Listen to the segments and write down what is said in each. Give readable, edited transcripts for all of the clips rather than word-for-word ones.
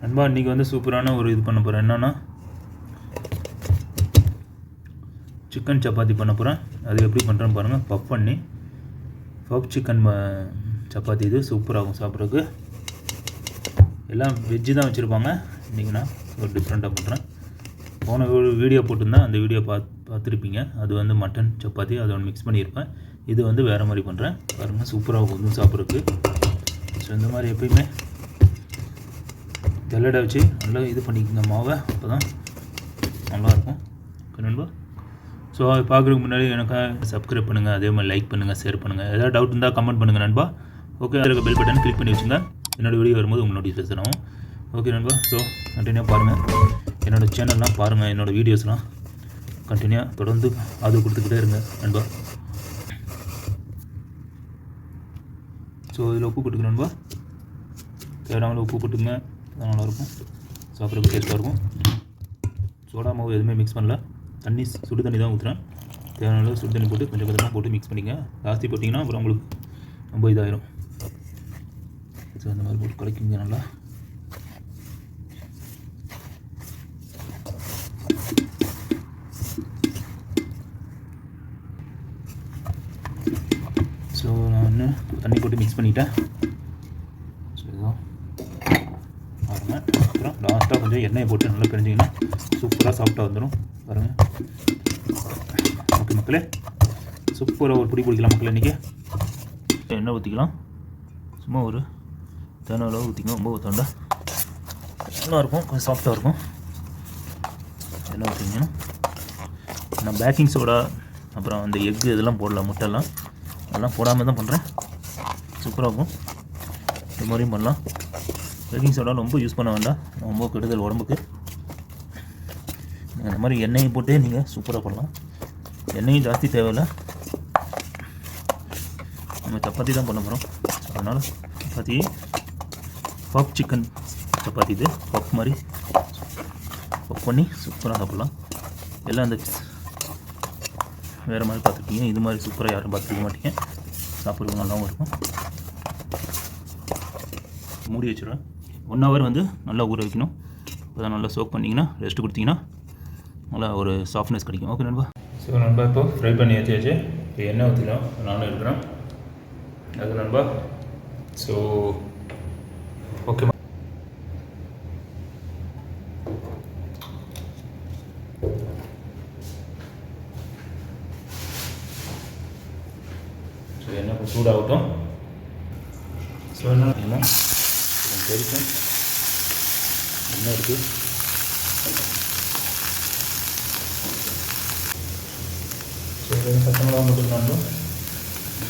நண்பா இன்றைக்கி வந்து சூப்பரான ஒரு இது பண்ண போகிறேன். என்னென்னா சிக்கன் சப்பாத்தி பண்ண போகிறேன். அது எப்படி பண்ணுறேன்னு பாருங்கள். பஃப் சிக்கன் சப்பாத்தி இது சூப்பராகும் சாப்பிட்றதுக்கு. எல்லாம் வெஜ்ஜு தான் வச்சுருப்பாங்க. இன்றைக்கி நான் ஒரு டிஃப்ரெண்ட்டாக பண்ணுறேன். போன வீடியோ போட்டிருந்தேன், அந்த வீடியோ பார்த்துருப்பீங்க. அது வந்து மட்டன் சப்பாத்தி அதை ஒன்று மிக்ஸ் பண்ணியிருப்பேன். இது வந்து வேறு மாதிரி பண்ணுறேன் பாருங்கள். சூப்பராக வந்து சாப்பிட்றதுக்கு. ஸோ இந்த மாதிரி எப்பயுமே தெல்லடை வச்சு நல்லா இது பண்ணிக்கோங்க மாவை, அப்போ தான் நல்லாயிருக்கும். நண்பா ஸோ அது பார்க்குறதுக்கு முன்னாடி எனக்கு சப்ஸ்கிரைப் பண்ணுங்கள், அதே மாதிரி லைக் பண்ணுங்கள், ஷேர் பண்ணுங்கள். ஏதாவது டவுட் இருந்தால் கமெண்ட் பண்ணுங்கள் நண்பா. ஓகே, அதில் பெல் பட்டன் கிளிக் பண்ணி வச்சுங்க. என்னோடய வீடியோ வரும்போது உங்கள் நோட்டிஃபிகேஷன் ஆகும். ஓகே நண்பா, ஸோ கண்டினியூவாக பாருங்கள். என்னோடய சேனல்லாம் பாருங்கள், என்னோடய வீடியோஸ்லாம் கண்டினியூவாக தொடர்ந்து ஆதரவு கொடுத்துக்கிட்டே இருங்க நண்பா. ஸோ இதில் உப்பு போட்டுக்க நண்பா. தேவையான உப்பு போட்டுங்க, நல்லாயிருக்கும், சாப்பிட்றதுக்கு டேஸ்ட்டாக இருக்கும். சோடா மாவு எதுவுமே மிக்ஸ் பண்ணல, தண்ணி சுடு தண்ணி தான் ஊற்றுறேன். தேவையான அளவு சுடு தண்ணி போட்டு கொஞ்சம் கொஞ்சமாக போட்டு மிக்ஸ் பண்ணிங்க. ஜாஸ்தி போட்டிங்கன்னா அப்புறம் உங்களுக்கு ரொம்ப இதாகிடும். ஸோ அந்த மாதிரி போட்டு கலக்கிங்க நல்லா. ஸோ நான் இன்னும் தண்ணி போட்டு மிக்ஸ் பண்ணிட்டேன். ஸோ இதுதான் பாருங்கள். அப்புறம் லாஸ்ட்டாக கொஞ்சம் எண்ணெயை போட்டு நல்லா பிரிஞ்சிங்கன்னா சூப்பராக சாஃப்டாக வந்துடும் பாருங்கள். ஓகே மக்களே, சூப்பராக ஒரு பிடி பிடிக்கலாம் மக்களே. இன்றைக்கி எண்ணெய் ஊற்றிக்கலாம். சும்மா ஒரு தேனை அளவு ஊற்றிங்க, ரொம்ப ஊற்றாண்டா நல்லாயிருக்கும், கொஞ்சம் சாஃப்டாக இருக்கும். எண்ணெய் ஊற்றிங்கன்னா நான் பேக்கிங் சோடா அப்புறம் அந்த எக்கு இதெல்லாம் போடலாம், முட்டைலாம் அதெல்லாம் போடாமல் தான் பண்ணுறேன். சூப்பராக இருக்கும். இது மாதிரியும் பண்ணலாம். பேக்கிங் சோடா ரொம்ப யூஸ் பண்ண வேண்டாம், ரொம்ப கெடுதல் உடம்புக்கு. இந்த மாதிரி எண்ணெயை போட்டே நீங்கள் சூப்பராக பண்ணலாம். எண்ணெயும் ஜாஸ்தி தேவையில்லை. நம்ம சப்பாத்தி தான் பண்ண போகிறோம். அதனால் சப்பாத்தி பஃப் சிக்கன் சப்பாத்தி, இது பஃப் மாதிரி பஃப் பண்ணி சூப்பராக சாப்பிட்லாம். எல்லாம் அந்த வேறு மாதிரி பார்த்துருக்கீங்க, இது மாதிரி சூப்பராக யாரும் பார்த்துருக்க மாட்டீங்க. சாப்பிட்றதுக்கு நல்லாவும் இருக்கும். மூடி வச்சுருவேன். 1 hour வந்து நல்லா ஊற வைக்கணும். இப்போ தான் நல்லா சோக் பண்ணிங்கன்னா ரெஸ்ட் கொடுத்தீங்கன்னா நல்லா ஒரு சாஃப்ட்னஸ் கிடைக்கும். ஓகே நண்பா. ஸோ நண்பா இப்போ ஃப்ரை பண்ணி வச்சாச்சு. இப்போ எண்ணெய் ஊற்றிக்கலாம், நானும் இருக்கிறேன் அது நண்பா. ஸோ ஓகே, ஸோ எண்ணெய் இப்போ சூடாகட்டும். ஸோ என்ன தெரிக்கும் என்ன இருக்குது. ஸோ பச்சை மிளகா போட்டுக்கலாம்.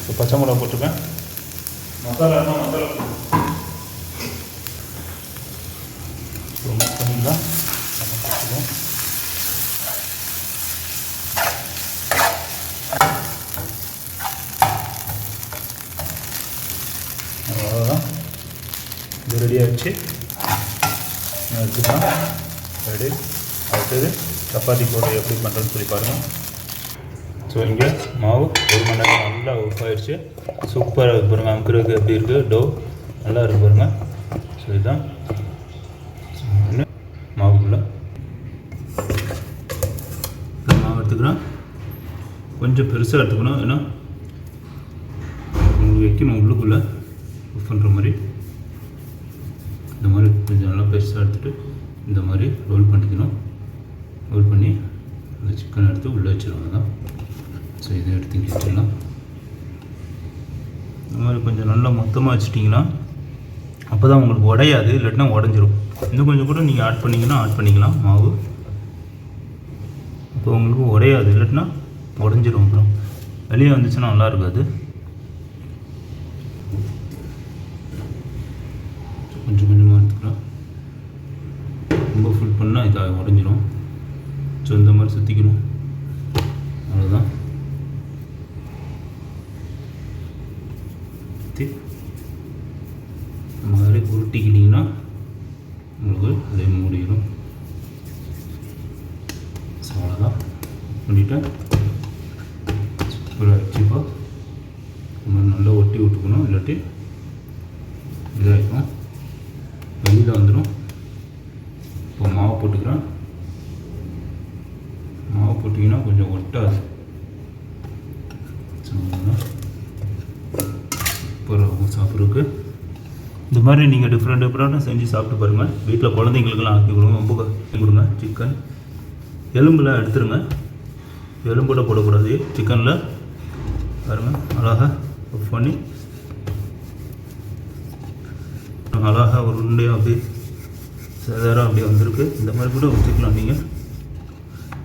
ஸோ பச்சை மிளகா போட்டுருக்கேன். மசாலா ஸோ மிக்ஸ் பண்ணிக்கலாம். அவ்வளோதான், இது ரெடி ஆகிடுச்சு. எடுத்துக்கலாம். ரெடி. அடுத்தது சப்பாத்தி போட்டு எப்படி பண்ணுறதுன்னு சொல்லி பாருங்கள். ஸோ இங்கே மாவு 1 மணி நேரம் நல்லா ஒர்க் ஆகிடுச்சு. சூப்பராக இருக்குது பாருங்கள். அமுக்கிறதுக்கு எப்படி இருக்குது, டோ நல்லா இருக்குது பாருங்கள். ஸோ இதுதான் மாவுக்குள்ளே மாவு எடுத்துக்கிறேன். கொஞ்சம் பெருசாக எடுத்துக்கணும், ஏன்னா உங்களுக்கு வைக்கணும் உள்ளுக்குள்ளே ஒர்க் பண்ணுற மாதிரி. இந்த மாதிரி கொஞ்சம் நல்லா பெருசாக எடுத்துகிட்டு இந்த மாதிரி ரோல் பண்ணிக்கணும். ரோல் பண்ணி அந்த சிக்கன் எடுத்து உள்ளே வச்சிருவாங்க தான். ஸோ இதை எடுத்து இங்கே வச்சிடலாம். இந்த மாதிரி கொஞ்சம் நல்லா மொத்தமாக வச்சுட்டிங்கன்னா அப்போ தான் உங்களுக்கு உடையாது, இல்லாட்டினா உடஞ்சிரும். இன்னும் கொஞ்சம் கூட நீங்கள் ஆட் பண்ணிக்கலாம் மாவு. இப்போ உங்களுக்கு உடையாது, இல்லாட்டினா உடஞ்சிரும். அப்புறம் வெளியே வந்துச்சுன்னா நல்லா இருக்காது. கொஞ்சம் கொஞ்சமாக எடுத்துக்கலாம். ரொம்ப ஃபுல் பண்ணால் இதாக உடஞ்சிரும். ஸோ இந்த மாதிரி சுற்றிக்கணும், அவ்வளோதான். இந்த மாதிரி உருட்டிக்கிட்டிங்கன்னா உங்களுக்கு அதே மூடிடும். ஸோ அவ்வளோதான் பண்ணிவிட்டேன். சூப்பராக வச்சுப்போ இந்த மாதிரி நல்லா ஒட்டி விட்டுக்கணும், இல்லாட்டி இதாகிடும், வெளியில் வந்துடும். போட்டுக்கிறேன். மாவு போட்டிங்கன்னா கொஞ்சம் ஒட்டாது. சூப்பராக சாப்பிட்றதுக்கு. இந்த மாதிரி நீங்கள் டிஃப்ரெண்ட்டாக செஞ்சு சாப்பிட்டு பாருங்கள். வீட்டில் குழந்தைங்களுக்கெல்லாம் ஆக்கி கொடுங்க. ரொம்ப கொடுங்க. சிக்கன் எலும்புலாம் எடுத்துருங்க. எலும்போட போடக்கூடாது சிக்கனில். பாருங்கள் அழகாக ஆஃப் பண்ணி அழகாக ஒரு உருண்டையாக அப்படியே சேதாரம் அப்படியே வந்திருக்கு. இந்த மாதிரி கூட வச்சுக்கலாம். நீங்கள்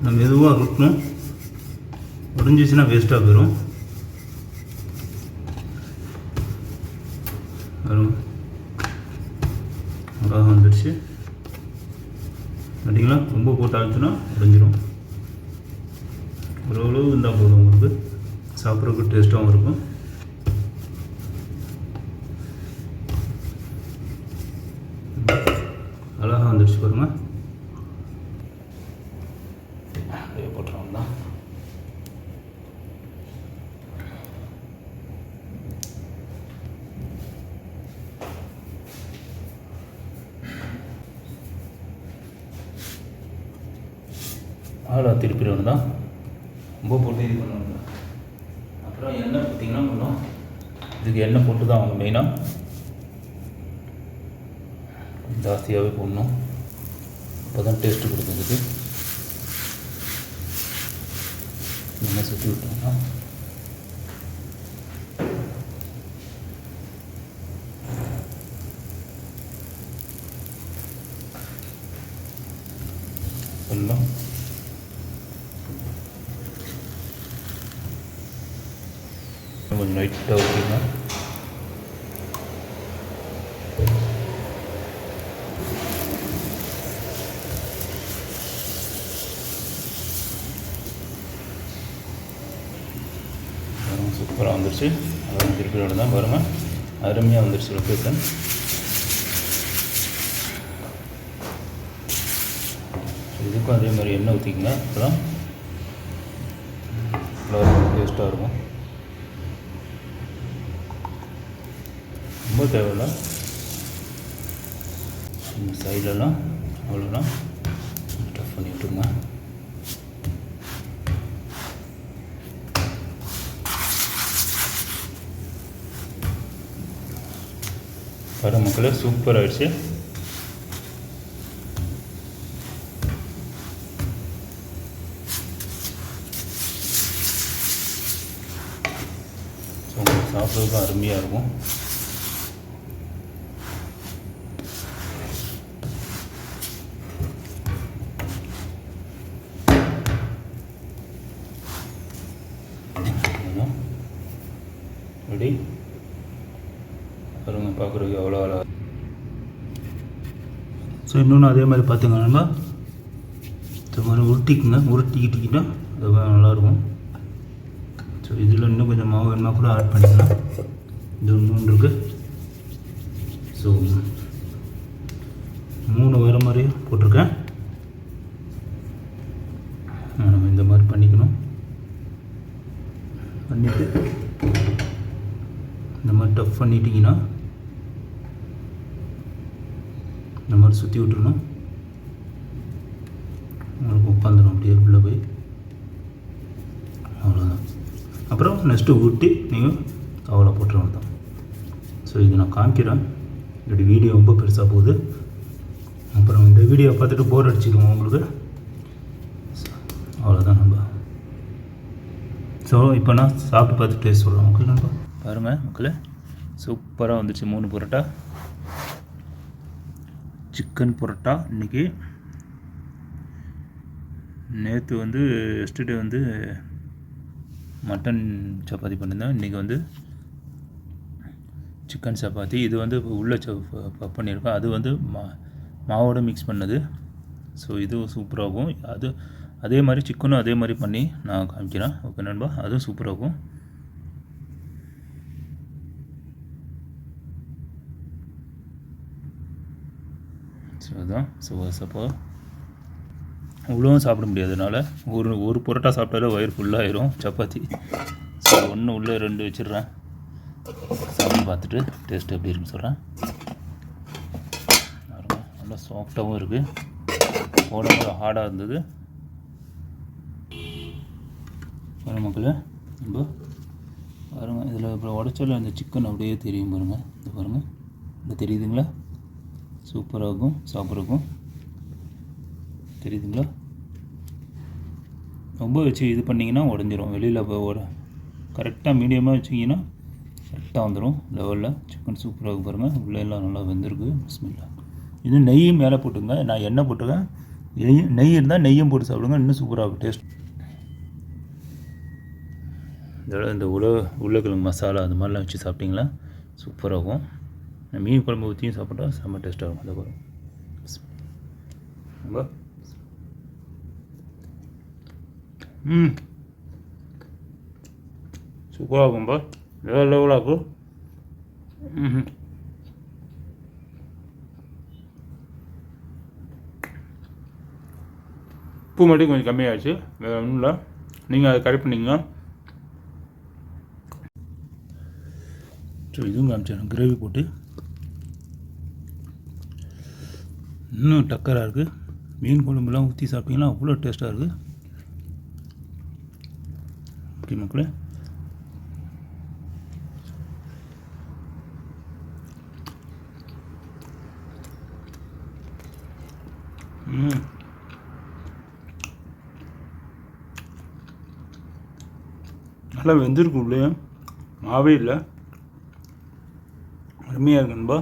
நம்ம மெதுவாக இருக்கணும். உடஞ்சிச்சுன்னா வேஸ்ட்டாக போயிடும். அழகாக வந்துடுச்சு. பார்த்தீங்களா? ரொம்ப போட்டு ஆச்சுன்னா உடஞ்சிடும். ஓரளவு இருந்தால் போதும். உங்களுக்கு சாப்பிட்றதுக்கு டேஸ்ட்டாகவும் இருக்கும். அழகாக வந்துடுச்சு பாருங்கள். அப்படியே போட்டுருவோம் தான். திருப்பிடுவோம் தான். ரொம்ப போட்டு இது பண்ணுவாங்க. அப்புறம் எண்ணெய் பார்த்திங்கன்னா கொஞ்சம் இதுக்கு எண்ணெய் போட்டு தான் அவங்க மெயினாக ஜாஸ்தியாகவே போடணும். அப்போ தான் டேஸ்ட்டு கொடுக்குறதுக்கு. எண்ணெய் சுற்றி விட்டோம்னா எல்லாம் கொஞ்சம் லைட்டாக ஊற்றினா சூப்பராக வந்துடுச்சு. அதாவது திருப்பியோட தான் பாருங்கள் அருமையாக வந்துடுச்சு லொக்கேஷன். இதுக்கும் அதே மாதிரி எண்ணெய் ஊற்றிக்கங்க. அப்போ தான் டேஸ்ட்டாக இருக்கும். ரொம்ப தேவையில்லை. இந்த சைட்லலாம் அவ்வளோதான் டஃப் பண்ணி விட்டுருங்க. பாரு மக்களே, சூப்பர் ஆகிடுச்சு. ஸோ உங்களுக்கு சாப்பிட்றதுக்கும் அருமையாக இருக்கும். ரெடி பாருங்க, பார்க்குறதுக்கு எவ்வளோ அழகாக. ஸோ இன்னொன்று அதே மாதிரி பார்த்துங்கன்னா இந்த மாதிரி உருட்டிக்கிட்டிங்கன்னா அது நல்லாயிருக்கும். ஸோ இதில் இன்னும் கொஞ்சம் மாவு வேணுமா கூட ஆட் பண்ணிக்கலாம். இது இன்னொன்று இருக்குது. ஸோ 3 வர மாதிரி போட்டிருக்கேன். நம்ம இந்த மாதிரி பண்ணிக்கணும். பண்ணிவிட்டு இந்த மாதிரி டஃப் பண்ணிட்டீங்கன்னா இந்த மாதிரி சுற்றி விட்டுருணும். உங்களுக்கு உட்காந்துடும் அப்படியே உள்ளே போய். அவ்வளோதான். அப்புறம் நெக்ஸ்ட்டு ஊட்டி நீங்கள் அவ்வளோ போட்டுருவோம் தான். ஸோ இது நான் காமிக்கிறேன். இப்படி வீடியோ ரொம்ப பெருசாக போகுது. அப்புறம் இந்த வீடியோ பார்த்துட்டு போர் அடிச்சிடுவோம் உங்களுக்கு. அவ்வளோதான் நம்ம. ஸோ இப்போ நான் சாப்பிட்டு பார்த்து டேஸ்ட் சொல்கிறேன் மக்கள். நம்ப பாருங்கள் மக்களே, சூப்பராக வந்துச்சு. 3 பரோட்டா, சிக்கன் பரோட்டா. இன்றைக்கி நேற்று வந்து எஸ்டர்டே வந்து மட்டன் சப்பாத்தி பண்ணியிருந்தேன். இன்றைக்கி வந்து சிக்கன் சப்பாத்தி. இது வந்து உள்ளே பண்ணியிருக்கோம். அது வந்து மாவோடு மிக்ஸ் பண்ணது. ஸோ இதுவும் சூப்பராகும். அதே மாதிரி சிக்கனும் அதே மாதிரி பண்ணி நான் காமிக்கிறேன். ஓகே நண்பா, அதுவும் சூப்பராகும். ஸோ அதுதான். ஸோ சப்போ அவ்வளோவும் சாப்பிட முடியாதனால ஒரு பரோட்டா சாப்பிட்டாலே வயிறு ஃபுல்லாகிடும் சப்பாத்தி. ஸோ 1 உள்ளே 2 வச்சிடுறேன். சாப்பிட்டு பார்த்துட்டு டேஸ்ட் எப்படி இருக்குன்னு சொல்கிறேன். நல்லா சாஃப்டாகவும் இருக்குது. போடும்போது ஹார்டாக இருந்தது. பாருங்க மக்களே, நம்ம பாருங்கள் இதில் அப்புறம் உடச்சால அந்த சிக்கன் அப்படியே தெரியும் பாருங்கள். இது பாருங்கள், இந்த தெரியுதுங்களா? சூப்பராக இருக்கும் சாப்பிட்றக்கும். தெரியுதுங்களா? ரொம்ப வச்சு இது பண்ணிங்கன்னா உடஞ்சிரும். வெளியில் இப்போ கரெக்டாக மீடியமாக வச்சிங்கன்னா கரெக்டாக வந்துடும் லெவலில். சிக்கன் சூப்பராக இருக்கும் பாருங்கள். உள்ளே எல்லாம் நல்லா வெந்திருக்கு. பிஸ்மில்லா. இது நெய்யும் மேலே போட்டுங்க. நான் எண்ணெய் போட்டுருக்கேன். நெய் இருந்தால் நெய்யும் போட்டு சாப்பிடுங்க, இன்னும் சூப்பராக இருக்கும் டேஸ்ட். இதோட இந்த உருளைக்கிழங்கு மசாலா அந்த மாதிரிலாம் வச்சு சாப்பிட்டிங்களா சூப்பராக இருக்கும். மீன் குழம்பு ஊற்றியும் சாப்பிட்டா செம்ம டேஸ்ட்டாக இருக்கும். அதை பாருங்க ரொம்ப சூப்பராக இருக்கும்பா. வேறு லெவலாக இருக்கும். உப்பு மட்டும் கொஞ்சம் கம்மியாகிடுச்சு, வேறு ஒன்றும் இல்லை. நீங்கள் அதை கரெக்ட் பண்ணிங்க. ஸோ இதுவும் காமிச்சேன் கிரேவி போட்டு இன்னும் டக்கராக இருக்குது. மீன் குழம்புலாம் ஊற்றி சாப்பிட்டிங்கன்னா அவ்வளோ டேஸ்ட்டாக இருக்குது. ஓகே மக்களே, நல்லா வெந்திருக்கும். உள்ளே மாவே இல்லை, அருமையாக இருக்கு நண்பா.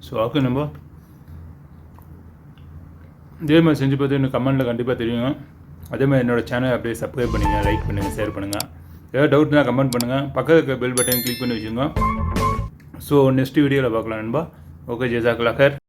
ஸோ ஓகே நண்பா, இதே மாதிரி செஞ்சு பார்த்து எனக்கு கமெண்ட்டில் கண்டிப்பாக தெரியுங்க. அதே மாதிரி என்னோடய சேனலை அப்படியே சப்ஸ்கிரைப் பண்ணுங்கள், லைக் பண்ணுங்கள், ஷேர் பண்ணுங்கள். ஏதாவது டவுட்னா கமெண்ட் பண்ணுங்கள். பக்கத்தில் இருக்க பெல் பட்டன் கிளிக் பண்ணி வச்சுங்க. ஸோ நெக்ஸ்ட் வீடியோவில் பார்க்கலாம் நண்பா. ஓகே, ஜஸாக்கல்லாஹ்.